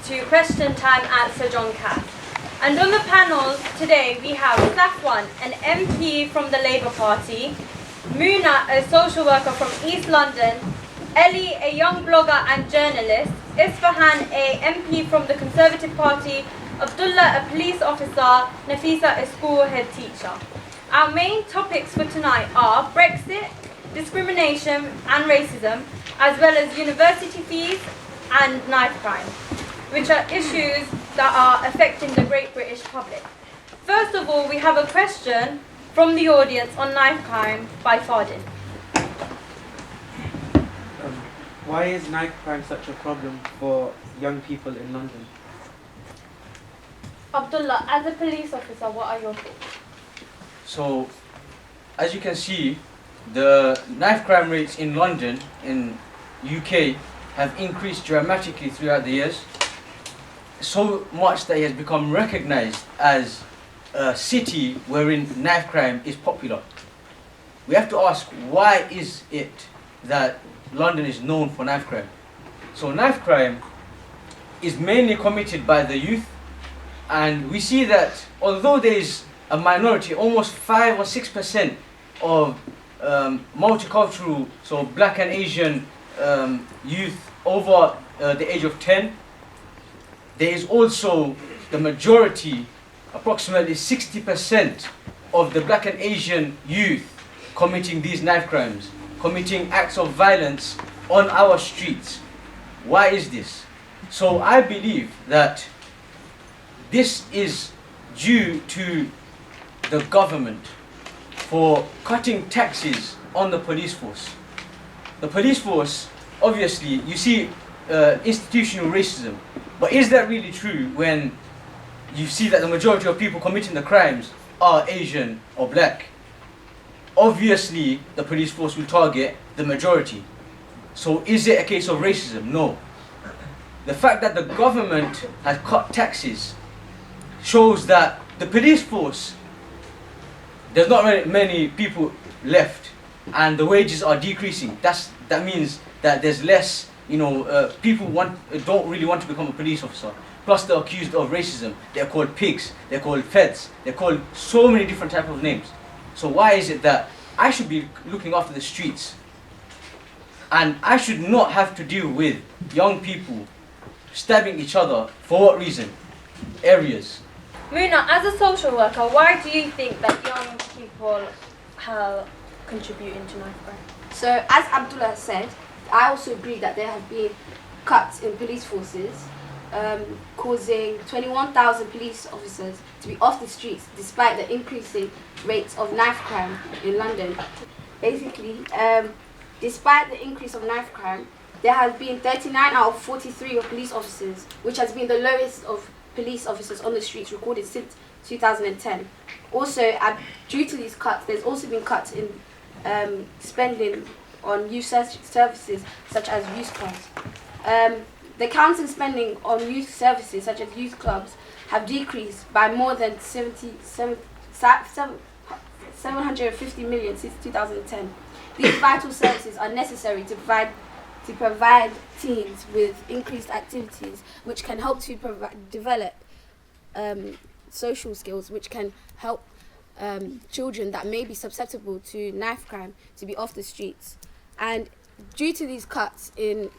to Question Time at Sir John Cass. And on the panel today we have Safwan, an MP from the Labour Party, Mouna, a social worker from East London, Ellie, a young blogger and journalist, Isfahan, a MP from the Conservative Party, Abdullah, a police officer, Nafizah, a school head teacher. Our main topics for tonight are Brexit, discrimination and racism, as well as university fees and knife crime, which are issues that are affecting the great British public. First of all, we have a question from the audience on knife crime by Fardin. Why is knife crime such a problem for young people in London? Abdullah, as a police officer, what are your thoughts? So, as you can see, the knife crime rates in London, in UK, have increased dramatically throughout the years. So much that it has become recognized as a city wherein knife crime is popular. We have to ask, why is it that London is known for knife crime? So knife crime is mainly committed by the youth, and we see that although there is a minority, almost 5 or 6% of multicultural, so black and Asian youth over the age of 10, there is also the majority, approximately 60% of the black and Asian youth committing these knife crimes, committing acts of violence on our streets. Why is this? So I believe that this is due to the government for cutting taxes on the police force. The police force, obviously, you see institutional racism, but is that really true when you see that the majority of people committing the crimes are Asian or black? Obviously, the police force will target the majority. So is it a case of racism? No. The fact that the government has cut taxes shows that the police force, there's not very many people left and the wages are decreasing. That means that there's less, people don't really want to become a police officer. Plus they're accused of racism. They're called pigs, they're called feds, they're called so many different types of names. So why is it that I should be looking after the streets and I should not have to deal with young people stabbing each other? For what reason? Areas. Mouna, as a social worker, why do you think that young people are contributing to knife crime? So, as Abdullah said, I also agree that there have been cuts in police forces, causing 21,000 police officers to be off the streets despite the increasing rates of knife crime in London. Basically, despite the increase of knife crime, there has been 39 out of 43 of police officers, which has been the lowest of police officers on the streets recorded since 2010. Also, due to these cuts, there's also been cuts in spending on youth services such as youth clubs. The council spending on youth services such as youth clubs have decreased by more than 750 million since 2010. These vital services are necessary to provide teens with increased activities which can help to develop social skills which can help children that may be susceptible to knife crime to be off the streets. And due to these cuts in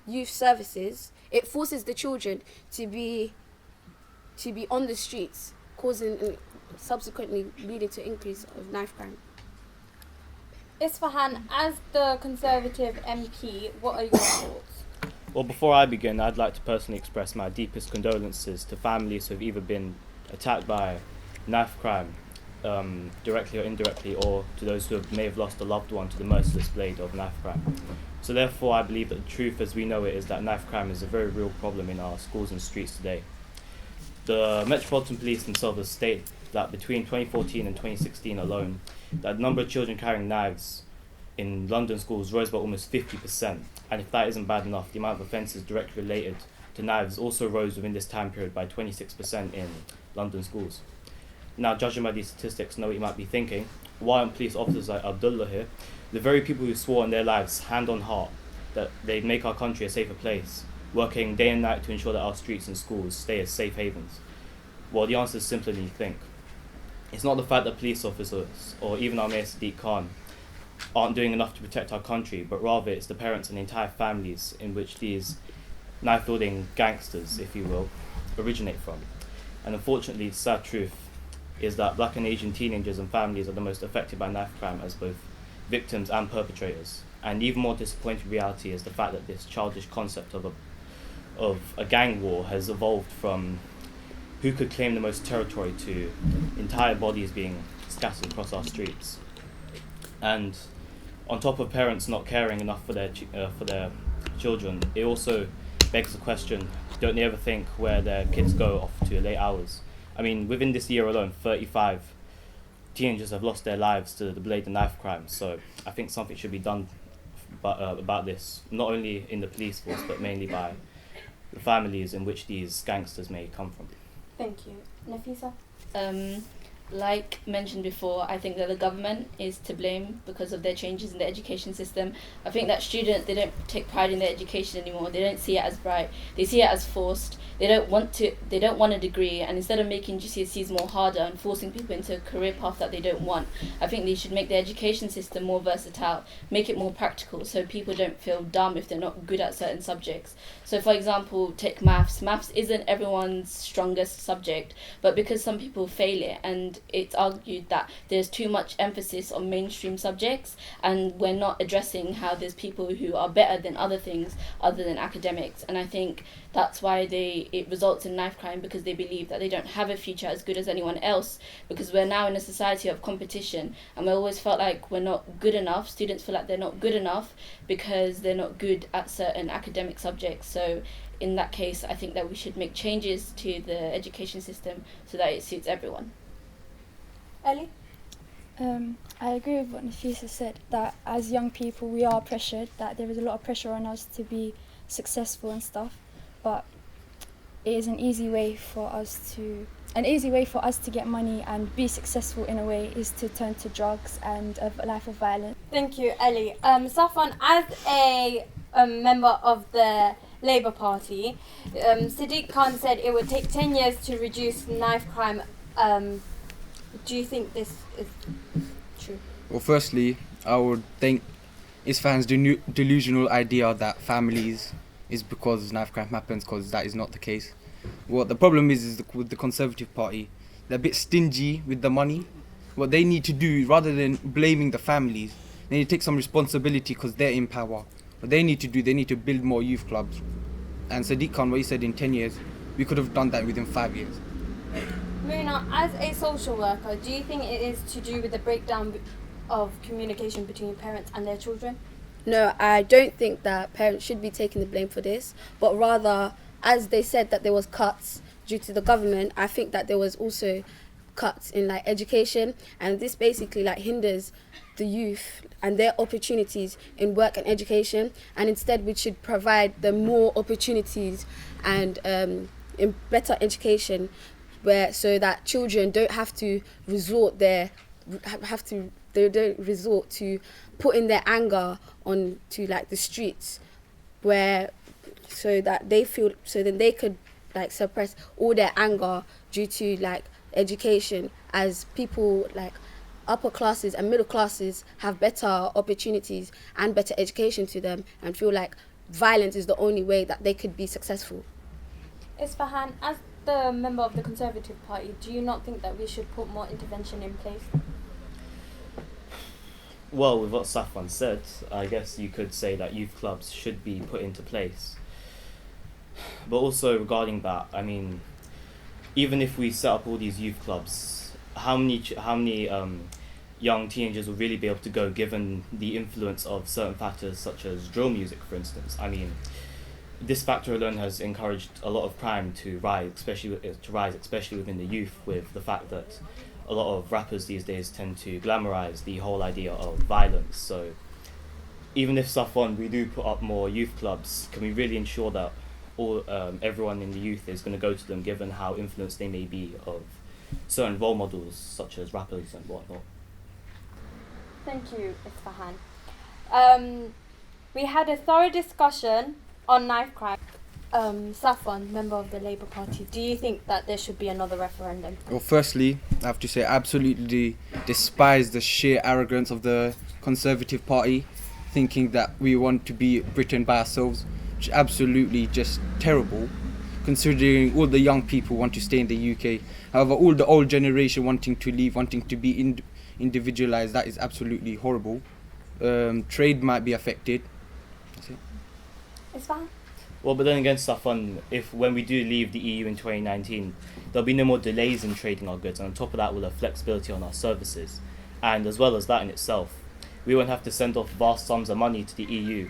youth services, it forces the children to be on the streets, causing and subsequently leading to increase of knife crime. Isfahan, as the Conservative MP, what are your thoughts? Well, before I begin, I'd like to personally express my deepest condolences to families who have either been attacked by knife crime, directly or indirectly, or to those who may have lost a loved one to the merciless blade of knife crime. So therefore, I believe that the truth as we know it is that knife crime is a very real problem in our schools and streets today. The Metropolitan Police themselves state that between 2014 and 2016 alone, that the number of children carrying knives in London schools rose by almost 50%. And if that isn't bad enough, the amount of offences directly related to knives also rose within this time period by 26% in London schools. Now, judging by these statistics, know what you might be thinking, why aren't police officers like Abdullah here, the very people who swore on their lives, hand on heart, that they'd make our country a safer place, working day and night to ensure that our streets and schools stay as safe havens? Well, the answer is simpler than you think. It's not the fact that police officers or even our Mayor Sadiq Khan aren't doing enough to protect our country, but rather it's the parents and the entire families in which these knife-wielding gangsters, if you will, originate from. And unfortunately, the sad truth is that Black and Asian teenagers and families are the most affected by knife crime as both victims and perpetrators. And even more disappointing reality is the fact that this childish concept of a gang war has evolved from who could claim the most territory to entire bodies being scattered across our streets. And on top of parents not caring enough for their children, it also begs the question, don't they ever think where their kids go off to late hours? I mean, within this year alone, 35 teenagers have lost their lives to the blade and knife crime, so I think something should be done about this, not only in the police force, but mainly by the families in which these gangsters may come from. Thank you. Nafizah? Like mentioned before, I think that the government is to blame because of their changes in the education system. I think that students, they don't take pride in their education anymore. They don't see it as bright. They see it as forced. They don't want a degree, and instead of making GCSEs more harder and forcing people into a career path that they don't want, I think they should make the education system more versatile, make it more practical so people don't feel dumb if they're not good at certain subjects. So for example, take maths. Maths isn't everyone's strongest subject, but because some people fail it, and it's argued that there's too much emphasis on mainstream subjects and we're not addressing how there's people who are better than other things other than academics. And I think that's why it results in knife crime, because they believe that they don't have a future as good as anyone else, because we're now in a society of competition and we always felt like we're not good enough. Students feel like they're not good enough because they're not good at certain academic subjects. So in that case, I think that we should make changes to the education system so that it suits everyone. Ellie? I agree with what Nafisa said, that as young people we are pressured, that there is a lot of pressure on us to be successful and stuff, but it is an easy way for us to get money and be successful in a way is to turn to drugs and a life of violence. Thank you, Ellie. Safwan, as a member of the Labour Party, Sadiq Khan said it would take 10 years to reduce knife crime. Do you think this is true? Well, firstly, I would think Isfahan's delusional idea that families is because knife crime happens, because that is not the case. What the problem is with the Conservative Party, they're a bit stingy with the money. What they need to do, rather than blaming the families, they need to take some responsibility because they're in power. What they need to do, they need to build more youth clubs. And Sadiq Khan, what he said in 10 years, we could have done that within 5 years. Mouna, as a social worker, do you think it is to do with the breakdown of communication between parents and their children? No, I don't think that parents should be taking the blame for this, but rather, as they said that there was cuts due to the government, I think that there was also cuts in education, and this basically hinders the youth and their opportunities in work and education, and instead we should provide them more opportunities and in better education, so that children don't have to resort to putting their anger onto the streets, so that they feel, so then they could suppress all their anger due to education, as people upper classes and middle classes have better opportunities and better education to them, and feel violence is the only way that they could be successful. Isfahan, as the member of the Conservative Party, do you not think that we should put more intervention in place? Well, with what Safwan said, I guess you could say that youth clubs should be put into place. But also regarding that, I mean, even if we set up all these youth clubs, how many young teenagers will really be able to go, given the influence of certain factors such as drill music, for instance? I mean, this factor alone has encouraged a lot of crime to rise, especially within the youth, with the fact that a lot of rappers these days tend to glamorize the whole idea of violence. So even if Safwan, we do put up more youth clubs, can we really ensure that everyone in the youth is going to go to them, given how influenced they may be of certain role models such as rappers and whatnot? Thank you, Isfahan. We had a thorough discussion on knife crime. Safwan, member of the Labour Party, do you think that there should be another referendum? Well, firstly, I have to say, I absolutely despise the sheer arrogance of the Conservative Party, thinking that we want to be Britain by ourselves, which is absolutely just terrible, considering all the young people want to stay in the UK. However, all the old generation wanting to leave, wanting to be individualised, that is absolutely horrible. Trade might be affected. That's it. Isfahan? Well, but then again, Safwan, if when we do leave the EU in 2019, there'll be no more delays in trading our goods, and on top of that, we'll have flexibility on our services. And as well as that in itself, we won't have to send off vast sums of money to the EU,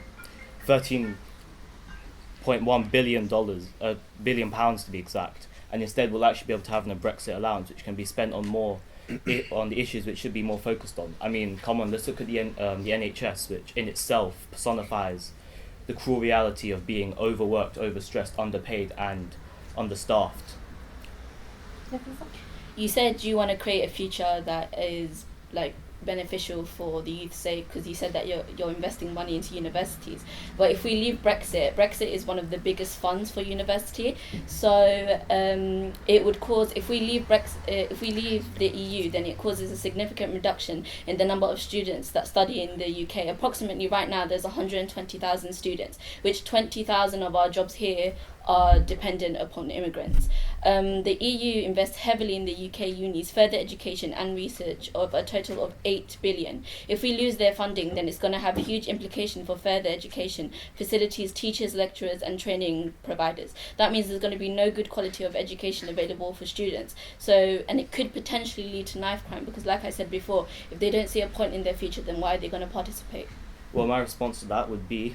$13.1 billion, billion pounds to be exact, and instead we'll actually be able to have a Brexit allowance, which can be spent on more on the issues which should be more focused on. I mean, come on, let's look at the NHS, which in itself personifies the cruel reality of being overworked, overstressed, underpaid and understaffed. You said you want to create a future that is like beneficial for the youth's sake, because you said that you're investing money into universities. But if we leave Brexit is one of the biggest funds for university, so it would cause, if we leave the EU, then it causes a significant reduction in the number of students that study in the UK. Approximately right now there's 120,000 students, which 20,000 of our jobs here are dependent upon immigrants. The EU invests heavily in the UK unis, further education and research of a total of 8 billion. If we lose their funding, then it's going to have a huge implication for further education, facilities, teachers, lecturers and training providers. That means there's going to be no good quality of education available for students. So, and it could potentially lead to knife crime, because like I said before, if they don't see a point in their future, then why are they going to participate? Well, my response to that would be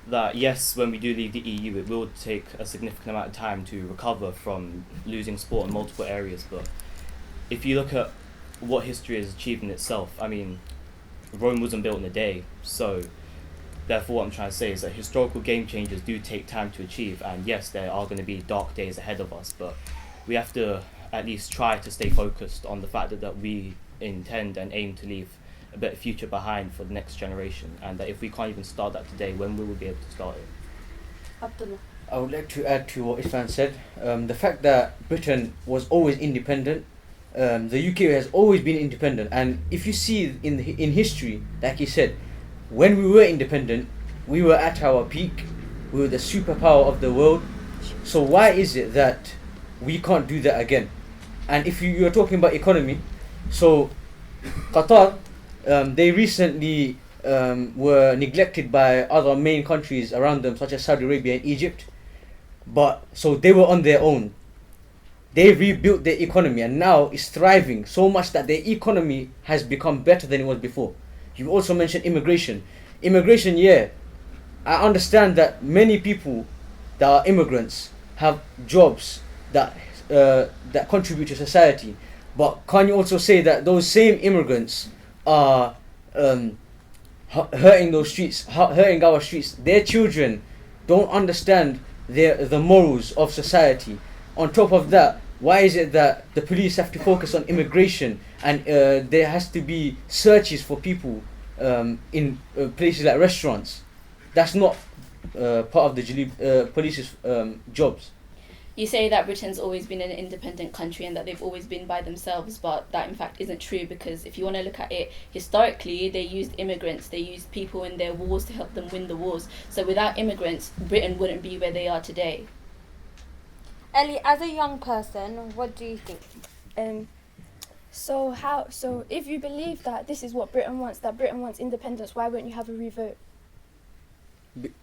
that yes, when we do leave the EU, it will take a significant amount of time to recover from losing support in multiple areas. But if you look at what history has achieved in itself, I mean, Rome wasn't built in a day. So therefore what I'm trying to say is that historical game changers do take time to achieve. And yes, there are going to be dark days ahead of us, but we have to at least try to stay focused on the fact that we intend and aim to leave a better future behind for the next generation, and that if we can't even start that today, when will we be able to start it? Abdullah? I would like to add to what Isfahan said. The fact that Britain was always independent, the UK has always been independent, and if you see in history, like he said, when we were independent, we were at our peak, we were the superpower of the world. So why is it that we can't do that again? And if you're talking about economy, so Qatar, they recently were neglected by other main countries around them, such as Saudi Arabia and Egypt. But so they were on their own. They rebuilt their economy and now it's thriving so much that their economy has become better than it was before. You also mentioned immigration. Immigration, yeah, I understand that many people that are immigrants have jobs that contribute to society. But can you also say that those same immigrants are hurting those streets, hurting our streets? Their children don't understand the morals of society. On top of that, why is it that the police have to focus on immigration and there has to be searches for people in places like restaurants? That's not part of the police's jobs. You say that Britain's always been an independent country and that they've always been by themselves, but that in fact isn't true, because if you want to look at it historically, they used immigrants, they used people in their wars to help them win the wars. So without immigrants, Britain wouldn't be where they are today. Ellie, as a young person, what do you think? So if you believe that this is what Britain wants, that Britain wants independence, why won't you have a revote?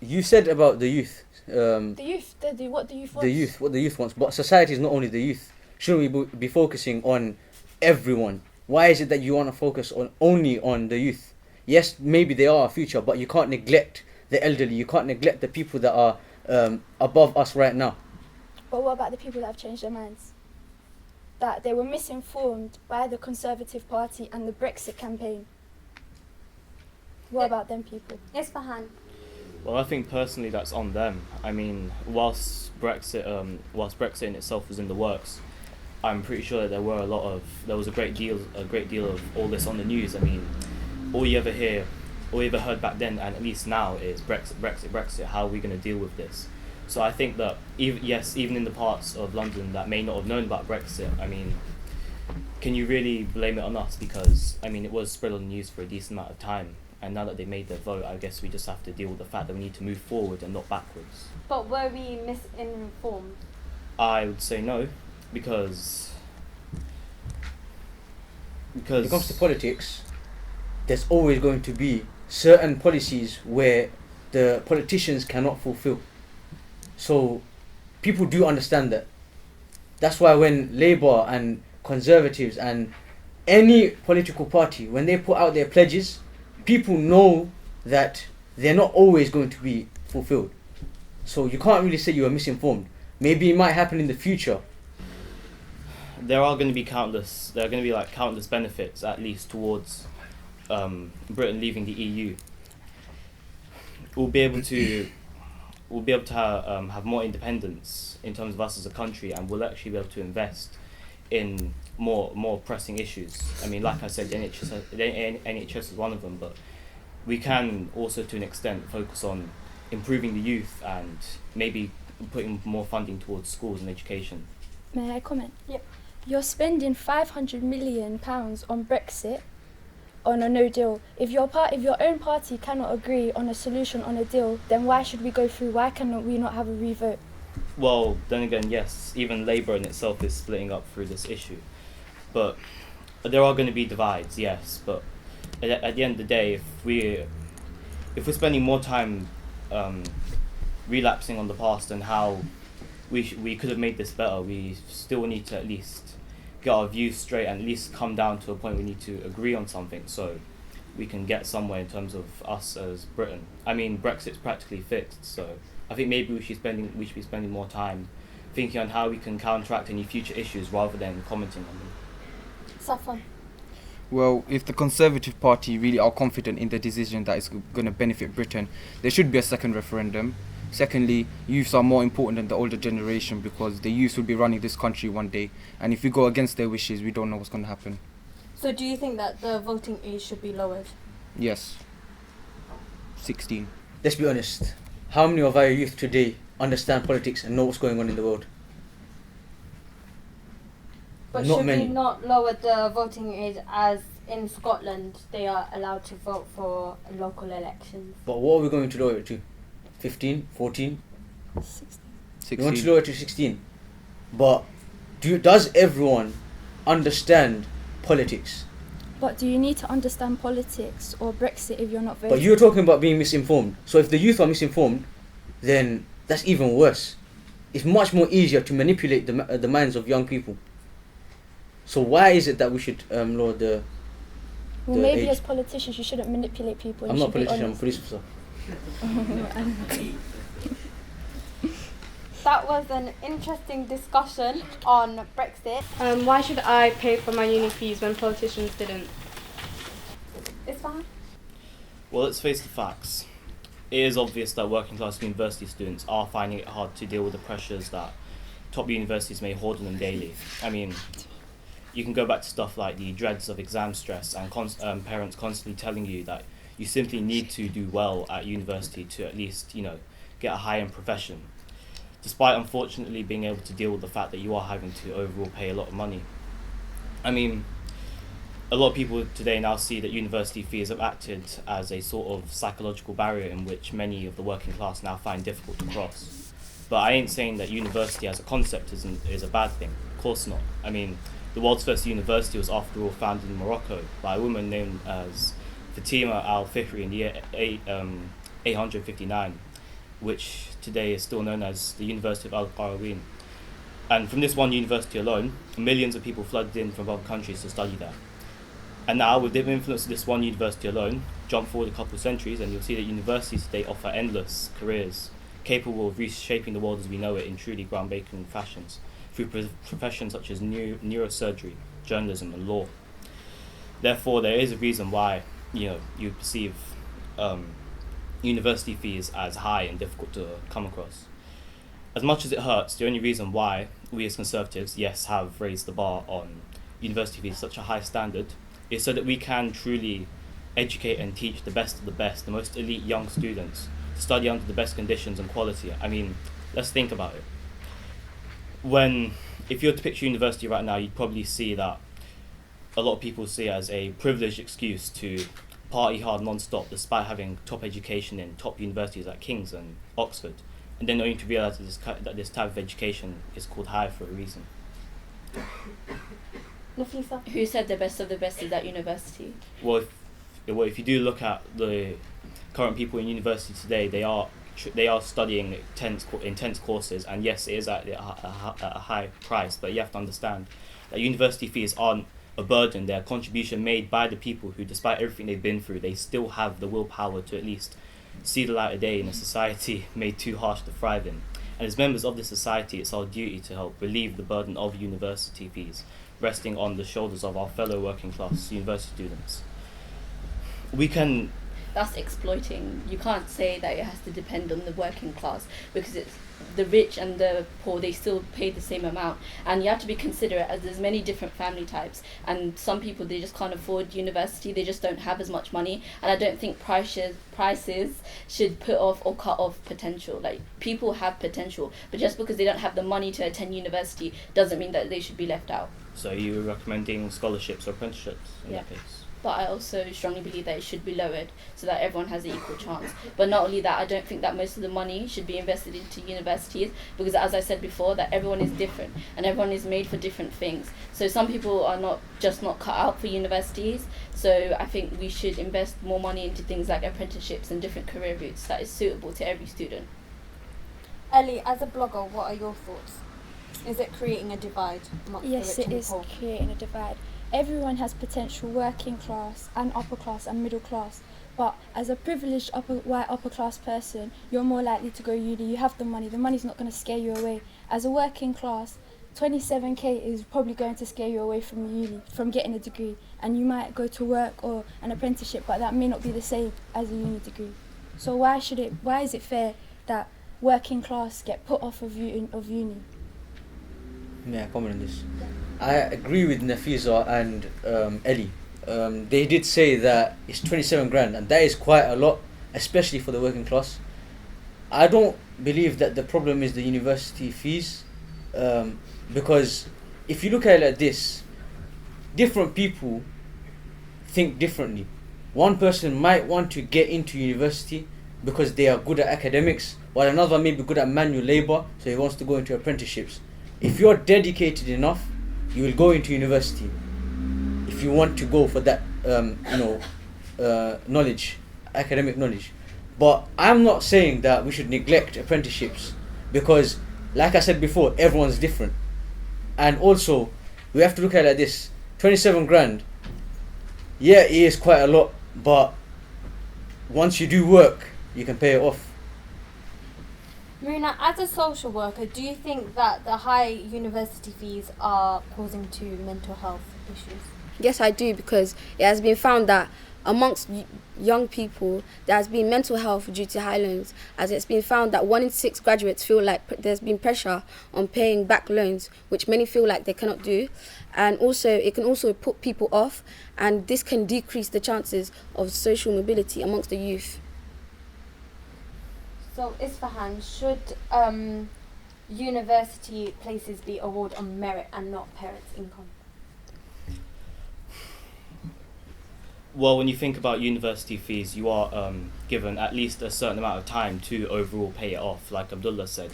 You said about the youth. The youth, what the youth wants. What the youth wants. But society is not only the youth. Shouldn't we be focusing on everyone? Why is it that you want to focus only on the youth? Yes, maybe they are our future, but you can't neglect the elderly. You can't neglect the people that are above us right now. But what about the people that have changed their minds? That they were misinformed by the Conservative Party and the Brexit campaign. What about them people? Isfahan? Well, I think personally that's on them. I mean, whilst Brexit in itself was in the works, I'm pretty sure that there was a great deal of all this on the news. I mean, all you ever heard back then, and at least now, is Brexit. How are we going to deal with this? So I think that even in the parts of London that may not have known about Brexit, I mean, can you really blame it on us? Because I mean, it was spread on the news for a decent amount of time, and now that they made their vote, I guess we just have to deal with the fact that we need to move forward and not backwards. But were we misinformed? I would say no, because When it comes to politics, there's always going to be certain policies where the politicians cannot fulfill. So people do understand that. That's why when Labour and Conservatives and any political party, when they put out their pledges, people know that they're not always going to be fulfilled. So you can't really say you are misinformed. Maybe it might happen in the future. There are going to be countless benefits, at least towards Britain leaving the EU. We'll be able to have more independence in terms of us as a country, and we'll actually be able to invest in more pressing issues. I mean, like I said, the NHS is one of them, but we can also, to an extent, focus on improving the youth and maybe putting more funding towards schools and education. May I comment? Yep. You're spending £500 million on Brexit, on a no deal. If your own party cannot agree on a solution on a deal, then why should we go through? Why cannot we not have a revote? Well, then again, yes, even Labour in itself is splitting up through this issue. But there are going to be divides, yes. But at the end of the day, if we're spending more time relapsing on the past and how we could have made this better, we still need to at least get our views straight and at least come down to a point we need to agree on something so we can get somewhere in terms of us as Britain. I mean, Brexit's practically fixed, so I think maybe we should be spending more time thinking on how we can counteract any future issues rather than commenting on them. Safwan. Well, if the Conservative Party really are confident in the decision that it's going to benefit Britain, there should be a second referendum. Secondly, youths are more important than the older generation because the youth will be running this country one day. And if we go against their wishes, we don't know what's going to happen. So do you think that the voting age should be lowered? Yes. 16. Let's be honest. How many of our youth today understand politics and know what's going on in the world? But Not should many. we not lower the voting age as in Scotland they are allowed to vote for local elections? But what are we going to lower it to? 15, 14? 16. We want to lower it to 16. But does everyone understand politics? But do you need to understand politics or Brexit if you're not voting? But you're talking about being misinformed. So if the youth are misinformed, then that's even worse. It's much more easier to manipulate the minds of young people. So why is it that we should lower the Well, the maybe age? as politicians you shouldn't manipulate people. I'm You not a should be politician, I'm a honest. police officer. That was an interesting discussion on Brexit. Why should I pay for my uni fees when politicians didn't? Isfahan? Well, let's face the facts. It is obvious that working class university students are finding it hard to deal with the pressures that top universities may hold on them daily. I mean, you can go back to stuff like the dreads of exam stress and parents constantly telling you that you simply need to do well at university to at least, get a high-end profession, despite unfortunately being able to deal with the fact that you are having to overall pay a lot of money. I mean, a lot of people today now see that university fees have acted as a sort of psychological barrier in which many of the working class now find difficult to cross. But I ain't saying that university as a concept is a bad thing. Of course not. I mean, the world's first university was after all founded in Morocco by a woman named as Fatima al-Fihri in the year 859, which today is still known as the University of Al-Qarawiyyin. And from this one university alone, millions of people flooded in from other countries to study there. And now, with the influence of this one university alone, jump forward a couple of centuries and you'll see that universities today offer endless careers capable of reshaping the world as we know it in truly groundbreaking fashions through professions such as neurosurgery, journalism and law. Therefore, there is a reason why you perceive university fees as high and difficult to come across. As much as it hurts, the only reason why we as Conservatives, yes, have raised the bar on university fees to such a high standard is so that we can truly educate and teach the best of the best, the most elite young students, to study under the best conditions and quality. I mean, let's think about it. If you were to picture university right now, you'd probably see that a lot of people see it as a privileged excuse to party hard non-stop despite having top education in top universities like King's and Oxford, and then only to realise that this type of education is called higher for a reason. Nafizah? Who said the best of the best is at university? Well, if you do look at the current people in university today, they are studying intense courses, and yes, it is at a high price, but you have to understand that university fees aren't a burden. They're a contribution made by the people who, despite everything they've been through, they still have the willpower to at least see the light of day in a society made too harsh to thrive in. And as members of this society, it's our duty to help relieve the burden of university fees resting on the shoulders of our fellow working class university students. That's exploiting. You can't say that it has to depend on the working class, because it's the rich and the poor, they still pay the same amount, and you have to be considerate as there's many different family types, and some people, they just can't afford university, they just don't have as much money, and I don't think prices should put off or cut off potential. Like, people have potential, but just because they don't have the money to attend university doesn't mean that they should be left out. So you're recommending scholarships or apprenticeships in that case? But I also strongly believe that it should be lowered so that everyone has an equal chance. But not only that, I don't think that most of the money should be invested into universities, because as I said before, that everyone is different and everyone is made for different things. So some people are not cut out for universities. So I think we should invest more money into things like apprenticeships and different career routes that is suitable to every student. Ellie, as a blogger, what are your thoughts? Is it creating a divide amongst the Yes, rich it and is poor? creating a divide. Everyone has potential, working class and upper class and middle class. But as a privileged white upper class person, you're more likely to go uni. You have the money's not going to scare you away. As a working class, 27k is probably going to scare you away from uni, from getting a degree. And you might go to work or an apprenticeship, but that may not be the same as a uni degree. So why is it fair that working class get put off of uni? May I comment on this? I agree with Nafizah and Ellie. They did say that it's 27 grand, and that is quite a lot, especially for the working class. I don't believe that the problem is the university fees, because if you look at it like this, different people think differently. One person might want to get into university because they are good at academics, while another may be good at manual labour, so he wants to go into apprenticeships. If you're dedicated enough, you will go into university if you want to go for that knowledge, academic knowledge. But I'm not saying that we should neglect apprenticeships, because like I said before, everyone's different. And also we have to look at it like this: 27 grand, yeah, it is quite a lot, but once you do work, you can pay it off. Mouna, as a social worker, do you think that the high university fees are causing to mental health issues? Yes, I do, because it has been found that amongst young people, there has been mental health due to high loans, as it's been found that 1 in 6 graduates feel like there's been pressure on paying back loans, which many feel like they cannot do. And also, it can also put people off, and this can decrease the chances of social mobility amongst the youth. So, Isfahan, should university places be awarded on merit and not parents' income? Well, when you think about university fees, you are given at least a certain amount of time to overall pay it off. Like Abdullah said,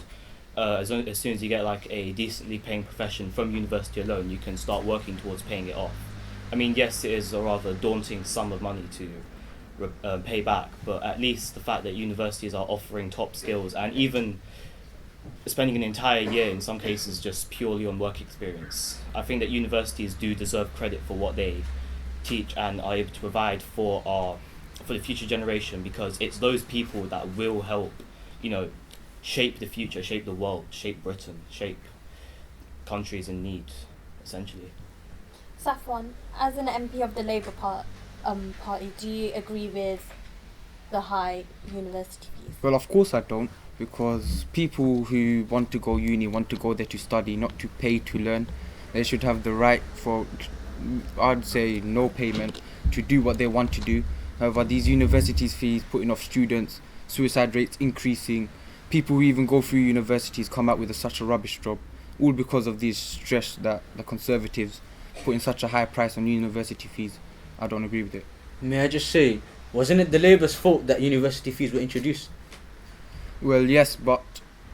as soon as you get like a decently paying profession from university alone, you can start working towards paying it off. I mean, yes, it is a rather daunting sum of money to pay back, but at least the fact that universities are offering top skills and even spending an entire year in some cases just purely on work experience, I think that universities do deserve credit for what they teach and are able to provide for the future generation, because it's those people that will help, shape the future, shape the world, shape Britain, shape countries in need, essentially. Safwan, as an MP of the Labour Party, do you agree with the high university fees? Well, of course I don't, because people who want to go uni want to go there to study, not to pay to learn. They should have the right for, I'd say, no payment to do what they want to do. However, these universities fees putting off students, suicide rates increasing, people who even go through universities come out with such a rubbish job, all because of these stress that the Conservatives putting such a high price on university fees. I don't agree with it. May I just say, wasn't it the Labour's fault that university fees were introduced? Well, yes, but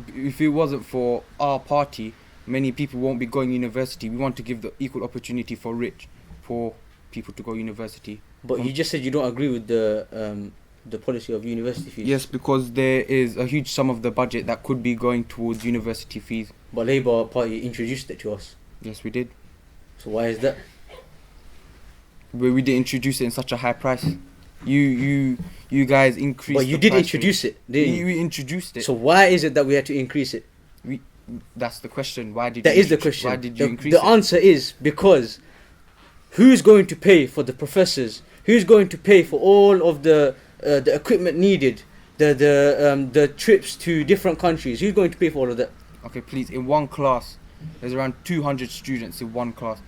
if it wasn't for our party, many people won't be going university. We want to give the equal opportunity for rich, poor people to go university. But you just said you don't agree with the policy of university fees. Yes, because there is a huge sum of the budget that could be going towards university fees. But Labour Party introduced it to us. Yes, we did. So why is that? But we didn't introduce it in such a high price. You guys increased. But you the did price introduce it, didn't you? We introduced it. So why is it that we had to increase it? That's the question. Why did That you is the intro- question. Why did you increase the it? answer is because who's going to pay for the professors? Who's going to pay for all of the equipment needed? The trips to different countries. Who's going to pay for all of that? Okay, please. In one class, there's around 200 students in one class.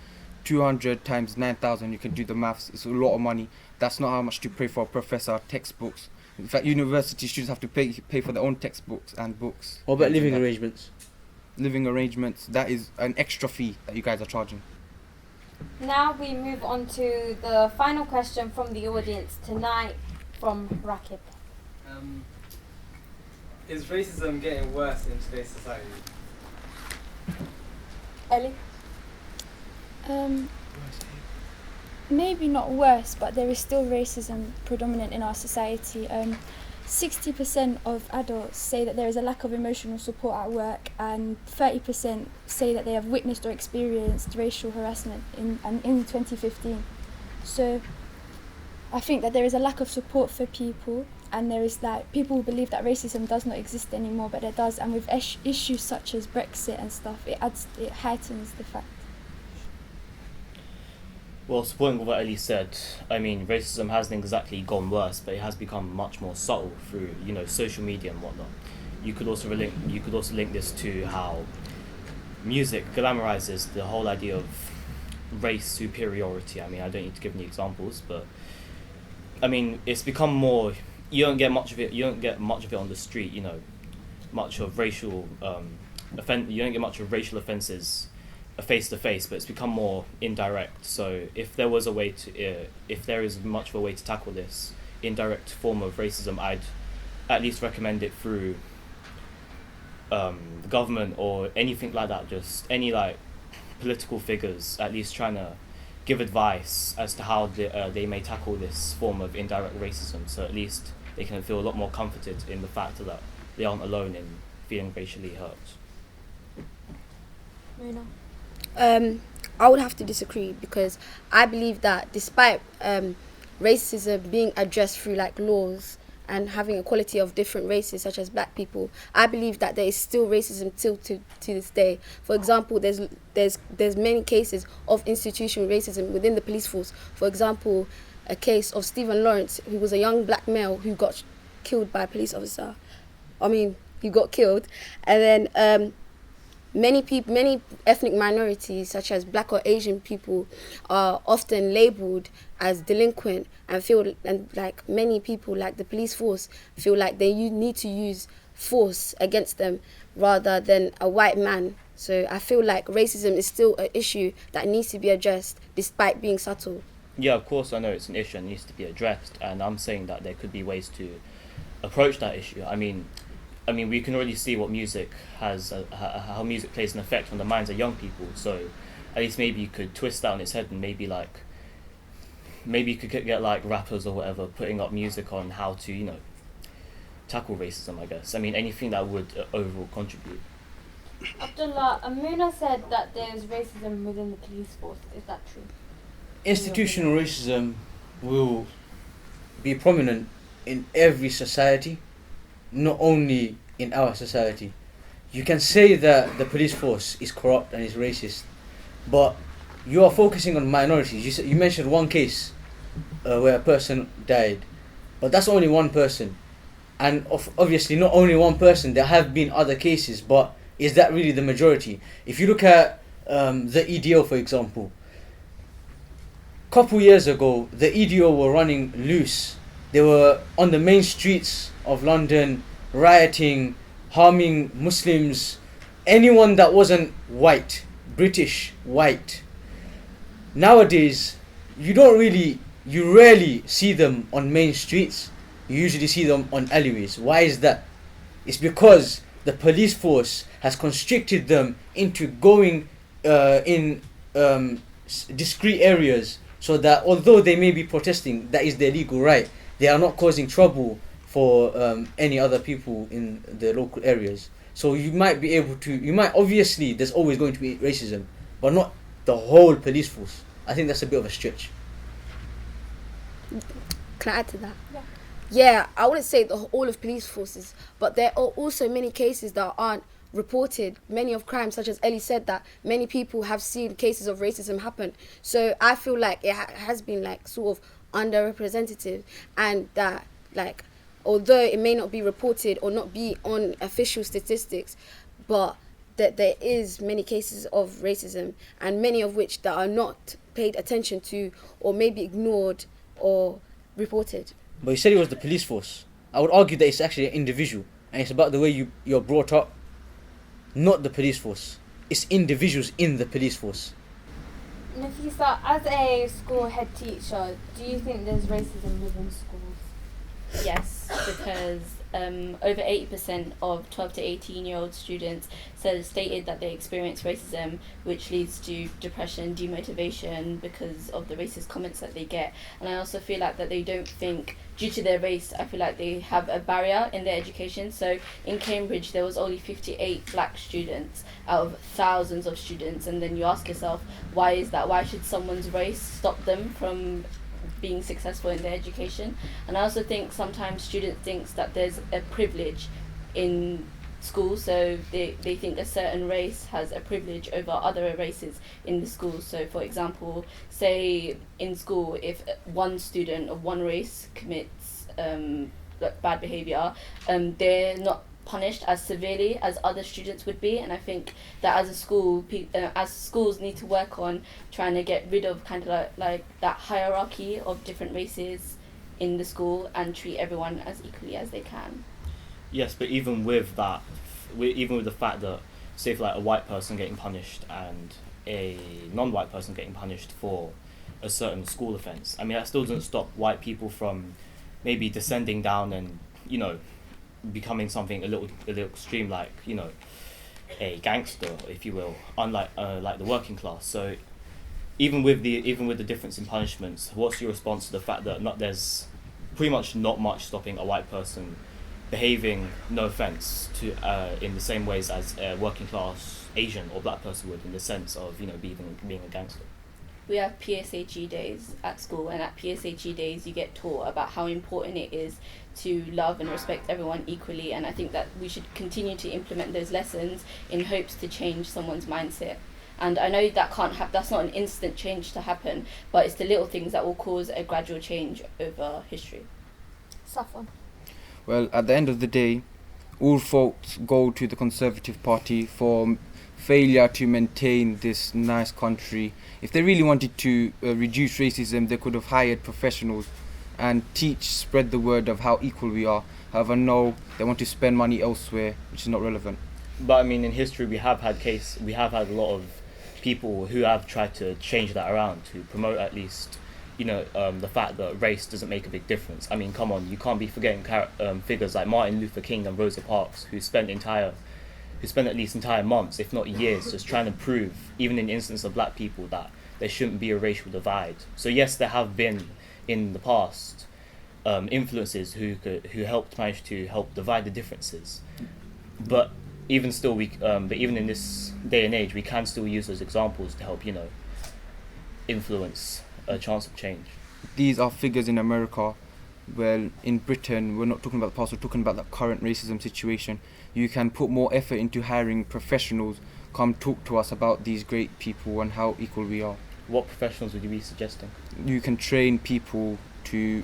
200 times 9,000. You can do the maths. It's a lot of money. That's not how much to pay for a professor, textbooks. In fact, university students have to pay for their own textbooks and books. What about living arrangements? Living arrangements, that is an extra fee that you guys are charging. Now we move on to the final question from the audience tonight from Rakib. Is racism getting worse in today's society? Ellie? Maybe not worse, but there is still racism predominant in our society. 60% of adults say that there is a lack of emotional support at work, and 30% say that they have witnessed or experienced racial harassment in 2015. So I think that there is a lack of support for people, and there is like people who believe that racism does not exist anymore, but it does. And with issues such as Brexit and stuff, it heightens the fact. Well, supporting what Ellie said, I mean, racism hasn't exactly gone worse, but it has become much more subtle through, social media and whatnot. You could also link this to how music glamorizes the whole idea of race superiority. I mean, I don't need to give any examples, but I mean, it's become more. You don't get much of it. You don't get much of it on the street. Much of racial You don't get much of racial offences face to face, but it's become more indirect. So if there is much of a way to tackle this indirect form of racism, I'd at least recommend it through the government or anything like that. Just any political figures, at least trying to give advice as to how they may tackle this form of indirect racism. So at least they can feel a lot more comforted in the fact that they aren't alone in feeling racially hurt. Mouna? I would have to disagree, because I believe that despite racism being addressed through laws and having equality of different races such as black people, I believe that there is still racism till to this day. For example, there's many cases of institutional racism within the police force. For example, a case of Stephen Lawrence, who was a young black male who got killed by a police officer. He got killed, and then many ethnic minorities such as black or Asian people are often labelled as delinquent, and many people like the police force feel like they need to use force against them rather than a white man. So I feel like racism is still an issue that needs to be addressed despite being subtle. Yeah, of course I know it's an issue and needs to be addressed, and I'm saying that there could be ways to approach that issue. I mean, we can already see what music has, how music plays an effect on the minds of young people. So, at least maybe you could twist that on its head, and maybe you could get rappers or whatever putting up music on how to, tackle racism. I guess. I mean, anything that would overall contribute. Abdullah, Mouna said that there's racism within the police force. Is that true? Institutional racism will be prominent in every society, not only in our society. You can say that the police force is corrupt and is racist, but you are focusing on minorities. You mentioned one case where a person died, but that's only one person. And obviously not only one person, there have been other cases, but is that really the majority? If you look at the EDO, for example, a couple years ago, the EDO were running loose. They were on the main streets of London, rioting, harming Muslims, anyone that wasn't white, British, white. Nowadays, you rarely see them on main streets. You usually see them on alleyways. Why is that? It's because the police force has constricted them into going in discrete areas, so that although they may be protesting, that is their legal right, they are not causing trouble for any other people in the local areas. So you might obviously, there's always going to be racism, but not the whole police force. I think that's a bit of a stretch. Can I add to that? Yeah, I wouldn't say all of police forces, but there are also many cases that aren't reported, many of crimes, such as Ellie said, that many people have seen cases of racism happen. So I feel like it has been like sort of underrepresented, and that like although it may not be reported or not be on official statistics, but that there is many cases of racism, and many of which that are not paid attention to or maybe ignored or reported. But you said it was the police force. I would argue that it's actually an individual, and it's about the way you're brought up, not the police force. It's individuals in the police force. Nafizah, as a school head teacher, do you think there's racism within schools? Yes, because over 80% of 12 to 18-year-old students stated that they experience racism, which leads to depression, demotivation because of the racist comments that they get. And I also feel like that they don't think, due to their race, I feel like they have a barrier in their education. So in Cambridge, there was only 58 black students out of thousands of students. And then you ask yourself, why is that? Why should someone's race stop them from being successful in their education? And I also think sometimes students think that there's a privilege in school, so they think a certain race has a privilege over other races in the school. So for example, say in school, if one student of one race commits bad behaviour, they're not punished as severely as other students would be. And I think that as a school, as schools need to work on trying to get rid of kind of like that hierarchy of different races in the school and treat everyone as equally as they can. Yes, but even with that, even with the fact that, say, for like a white person getting punished and a non-white person getting punished for a certain school offence, I mean, that still doesn't stop white people from maybe descending down and, you know, becoming something a little extreme, like, you know, a gangster, if you will, unlike like the working class. So even with the difference in punishments, what's your response to the fact that there's pretty much not much stopping a white person behaving, no offence, to in the same ways as a working class Asian or black person would, in the sense of, you know, being a gangster? We have PSHE days at school, and at PSHE days you get taught about how important it is to love and respect everyone equally, and I think that we should continue to implement those lessons in hopes to change someone's mindset. And I know that that's not an instant change to happen, but it's the little things that will cause a gradual change over history. Safwan. Well, at the end of the day, all faults go to the Conservative Party for failure to maintain this nice country. If they really wanted to reduce racism, they could have hired professionals and spread the word of how equal we are. However, no, they want to spend money elsewhere, which is not relevant. But I mean, in history, we have had a lot of people who have tried to change that around to promote at least, you know, the fact that race doesn't make a big difference. I mean, come on, you can't be forgetting figures like Martin Luther King and Rosa Parks, who spent at least entire months, if not years, just trying to prove, even in the instance of black people, that there shouldn't be a racial divide. So yes, there have been in the past influences who managed to help divide the differences, but even still, even in this day and age, we can still use those examples to help, you know, influence a chance of change. These are figures in America. Well, in Britain, we're not talking about the past, we're talking about the current racism situation. You can put more effort into hiring professionals, come talk to us about these great people and how equal we are. What professionals would you be suggesting? You can train people to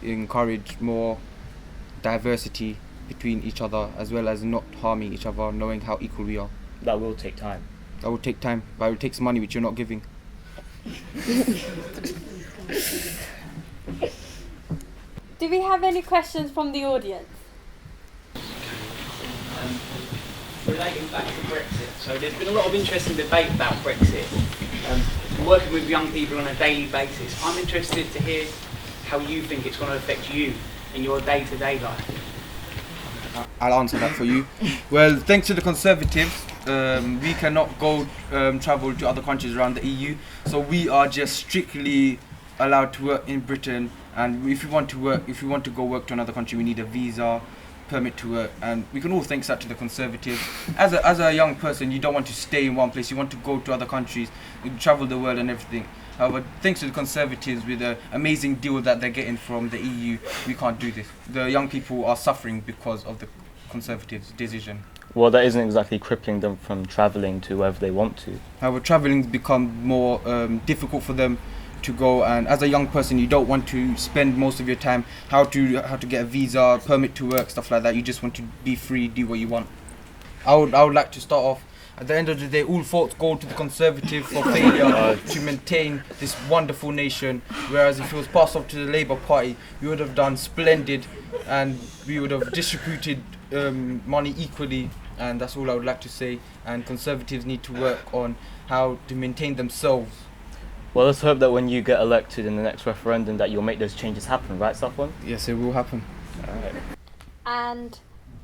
encourage more diversity between each other, as well as not harming each other, knowing how equal we are. That will take time. That will take time, but it will take some money which you're not giving. Do we have any questions from the audience? relating back to Brexit. So there's been a lot of interesting debate about Brexit. Working with young people on a daily basis, I'm interested to hear how you think it's going to affect you in your day-to-day life. I'll answer that for you. Well, thanks to the Conservatives, we cannot go travel to other countries around the EU, so we are just strictly allowed to work in Britain. And if you want to go work to another country, we need a visa, permit to work, and we can all thank that to the Conservatives. As a young person, you don't want to stay in one place. You want to go to other countries, you travel the world and everything. However, thanks to the Conservatives, with the amazing deal that they're getting from the EU, we can't do this. The young people are suffering because of the Conservatives' decision. Well, that isn't exactly crippling them from travelling to wherever they want to. However, traveling's become more difficult for them to go, and as a young person, you don't want to spend most of your time how to get a visa, permit to work, stuff like that. You just want to be free, do what you want. I would like to start off. At the end of the day, all faults go to the Conservative for failure to maintain this wonderful nation. Whereas if it was passed off to the Labour Party, we would have done splendid, and we would have distributed money equally. And that's all I would like to say. And Conservatives need to work on how to maintain themselves. Well, let's hope that when you get elected in the next referendum that you'll make those changes happen, right, Safwan? Yes, it will happen. Alright. And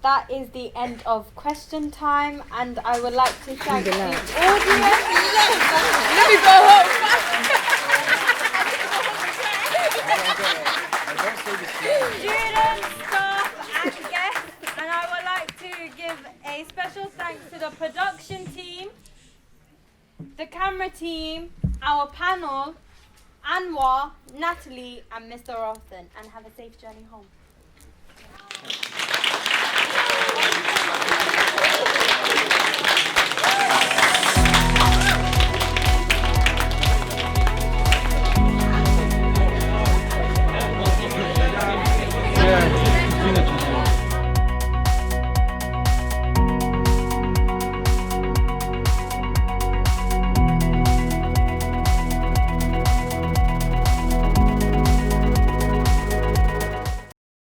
that is the end of question time, and I would like to thank the audience. Let me go home. Students, staff and guests, and I would like to give a special thanks to the production team, the camera team, our panel, Anwar, Natalie and Mr. Rothen, and have a safe journey home.